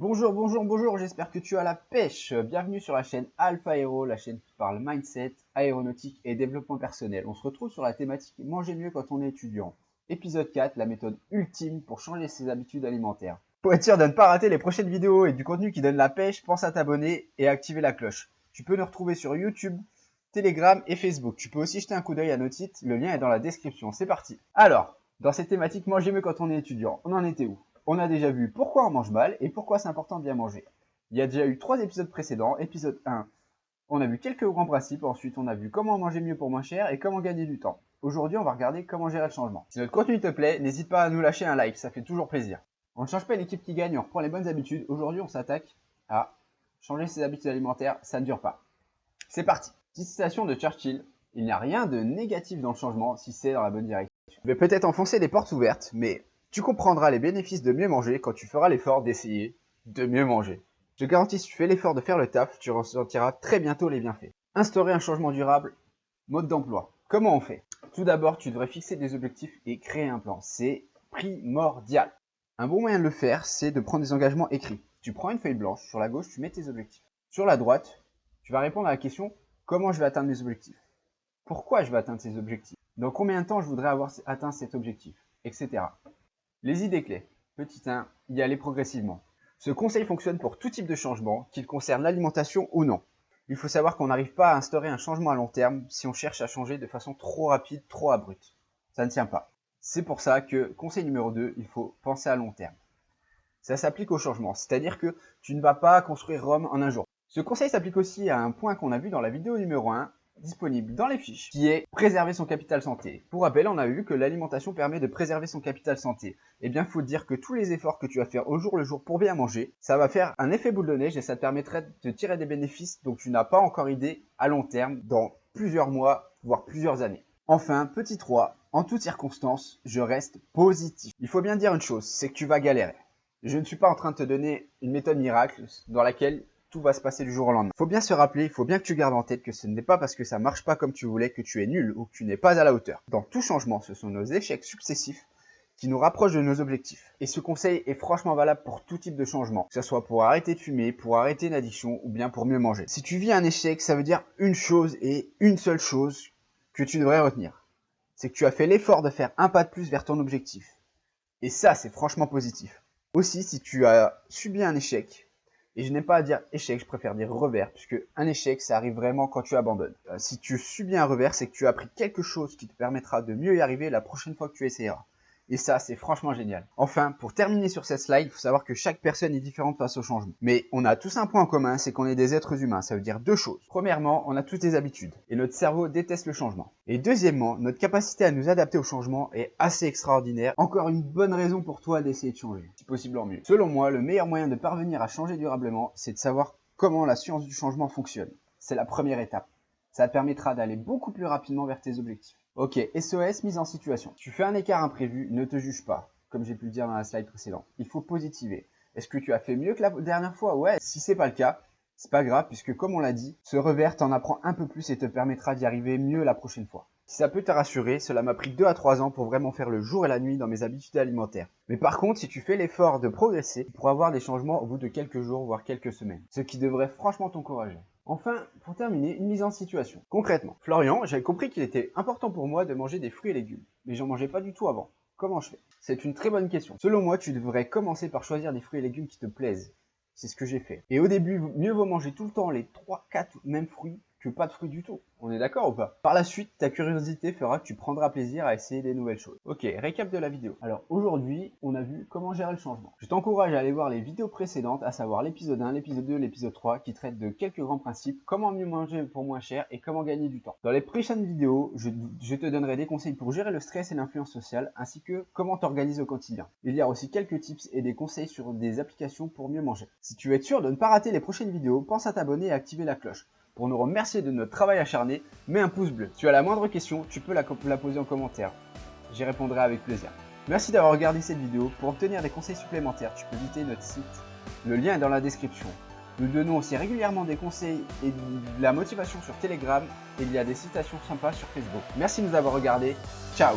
Bonjour, bonjour, bonjour, j'espère que tu as la pêche. Bienvenue sur la chaîne Alpha Aero, la chaîne qui parle mindset, aéronautique et développement personnel. On se retrouve sur la thématique manger mieux quand on est étudiant. Épisode 4, la méthode ultime pour changer ses habitudes alimentaires. Pour être sûr de ne pas rater les prochaines vidéos et du contenu qui donne la pêche, pense à t'abonner et à activer la cloche. Tu peux nous retrouver sur YouTube, Telegram et Facebook. Tu peux aussi jeter un coup d'œil à nos titres, le lien est dans la description. C'est parti. Alors, dans cette thématique manger mieux quand on est étudiant, on en était où? On a déjà vu pourquoi on mange mal et pourquoi c'est important de bien manger. Il y a déjà eu 3 épisodes précédents. Épisode 1, on a vu quelques grands principes. Ensuite, on a vu comment manger mieux pour moins cher et comment gagner du temps. Aujourd'hui, on va regarder comment gérer le changement. Si notre contenu te plaît, n'hésite pas à nous lâcher un like, ça fait toujours plaisir. On ne change pas l'équipe qui gagne, on reprend les bonnes habitudes. Aujourd'hui, on s'attaque à changer ses habitudes alimentaires, ça ne dure pas. C'est parti. Petite citation de Churchill, il n'y a rien de négatif dans le changement si c'est dans la bonne direction. Je vais peut-être enfoncer des portes ouvertes, mais tu comprendras les bénéfices de mieux manger quand tu feras l'effort d'essayer de mieux manger. Je garantis, si tu fais l'effort de faire le taf, tu ressentiras très bientôt les bienfaits. Instaurer un changement durable, mode d'emploi. Comment on fait? Tout d'abord, tu devrais fixer des objectifs et créer un plan. C'est primordial. Un bon moyen de le faire, c'est de prendre des engagements écrits. Tu prends une feuille blanche, sur la gauche, tu mets tes objectifs. Sur la droite, tu vas répondre à la question « Comment je vais atteindre mes objectifs ?» Pourquoi je vais atteindre ces objectifs? Dans combien de temps je voudrais avoir atteint cet objectif? Etc. Les idées clés. Petit 1, y aller progressivement. Ce conseil fonctionne pour tout type de changement, qu'il concerne l'alimentation ou non. Il faut savoir qu'on n'arrive pas à instaurer un changement à long terme si on cherche à changer de façon trop rapide, trop abrupte. Ça ne tient pas. C'est pour ça que, conseil numéro 2, il faut penser à long terme. Ça s'applique au changement, c'est-à-dire que tu ne vas pas construire Rome en un jour. Ce conseil s'applique aussi à un point qu'on a vu dans la vidéo numéro 1, disponible dans les fiches, qui est préserver son capital santé. Pour rappel, on a vu que l'alimentation permet de préserver son capital santé. Eh bien, il faut dire que tous les efforts que tu vas faire au jour le jour pour bien manger, ça va faire un effet boule de neige et ça te permettrait de te tirer des bénéfices dont tu n'as pas encore idée à long terme dans plusieurs mois, voire plusieurs années. Enfin, petit 3, en toutes circonstances, je reste positif. Il faut bien dire une chose, c'est que tu vas galérer. Je ne suis pas en train de te donner une méthode miracle dans laquelle tout va se passer du jour au lendemain. Il faut bien se rappeler, il faut bien que tu gardes en tête que ce n'est pas parce que ça marche pas comme tu voulais que tu es nul ou que tu n'es pas à la hauteur. Dans tout changement, ce sont nos échecs successifs qui nous rapprochent de nos objectifs. Et ce conseil est franchement valable pour tout type de changement, que ce soit pour arrêter de fumer, pour arrêter une addiction ou bien pour mieux manger. Si tu vis un échec, ça veut dire une chose et une seule chose que tu devrais retenir. C'est que tu as fait l'effort de faire un pas de plus vers ton objectif. Et ça, c'est franchement positif. Aussi, si tu as subi un échec, et je n'aime pas à dire échec, je préfère dire revers, puisque un échec, ça arrive vraiment quand tu abandonnes. Si tu subis un revers, c'est que tu as appris quelque chose qui te permettra de mieux y arriver la prochaine fois que tu essaieras. Et ça, c'est franchement génial. Enfin, pour terminer sur cette slide, il faut savoir que chaque personne est différente face au changement. Mais on a tous un point en commun, c'est qu'on est des êtres humains. Ça veut dire deux choses. Premièrement, on a toutes des habitudes. Et notre cerveau déteste le changement. Et deuxièmement, notre capacité à nous adapter au changement est assez extraordinaire. Encore une bonne raison pour toi d'essayer de changer. Si possible en mieux. Selon moi, le meilleur moyen de parvenir à changer durablement, c'est de savoir comment la science du changement fonctionne. C'est la première étape. Ça te permettra d'aller beaucoup plus rapidement vers tes objectifs. Ok, SOS, mise en situation. Tu fais un écart imprévu, ne te juge pas, comme j'ai pu le dire dans la slide précédente. Il faut positiver. Est-ce que tu as fait mieux que la dernière fois? Ouais, si c'est pas le cas, c'est pas grave, puisque comme on l'a dit, ce revers t'en apprend un peu plus et te permettra d'y arriver mieux la prochaine fois. Si ça peut te rassurer, cela m'a pris 2 à 3 ans pour vraiment faire le jour et la nuit dans mes habitudes alimentaires. Mais par contre, si tu fais l'effort de progresser, tu pourras avoir des changements au bout de quelques jours, voire quelques semaines. Ce qui devrait franchement t'encourager. Enfin, pour terminer, une mise en situation. Concrètement, Florian, j'avais compris qu'il était important pour moi de manger des fruits et légumes, mais j'en mangeais pas du tout avant. Comment je fais? C'est une très bonne question. Selon moi, tu devrais commencer par choisir des fruits et légumes qui te plaisent. C'est ce que j'ai fait. Et au début, mieux vaut manger tout le temps les 3, 4 mêmes fruits que pas de fruits du tout. On est d'accord ou pas? Par la suite, ta curiosité fera que tu prendras plaisir à essayer des nouvelles choses. Ok, récap de la vidéo. Alors aujourd'hui, on a vu comment gérer le changement. Je t'encourage à aller voir les vidéos précédentes, à savoir l'épisode 1, l'épisode 2, l'épisode 3, qui traitent de quelques grands principes, comment mieux manger pour moins cher et comment gagner du temps. Dans les prochaines vidéos, je te donnerai des conseils pour gérer le stress et l'influence sociale, ainsi que comment t'organiser au quotidien. Il y a aussi quelques tips et des conseils sur des applications pour mieux manger. Si tu veux être sûr de ne pas rater les prochaines vidéos, pense à t'abonner et à activer la cloche. Pour nous remercier de notre travail acharné, mets un pouce bleu. Si tu as la moindre question, tu peux la poser en commentaire. J'y répondrai avec plaisir. Merci d'avoir regardé cette vidéo. Pour obtenir des conseils supplémentaires, tu peux visiter notre site. Le lien est dans la description. Nous donnons aussi régulièrement des conseils et de la motivation sur Telegram et il y a des citations sympas sur Facebook. Merci de nous avoir regardés. Ciao!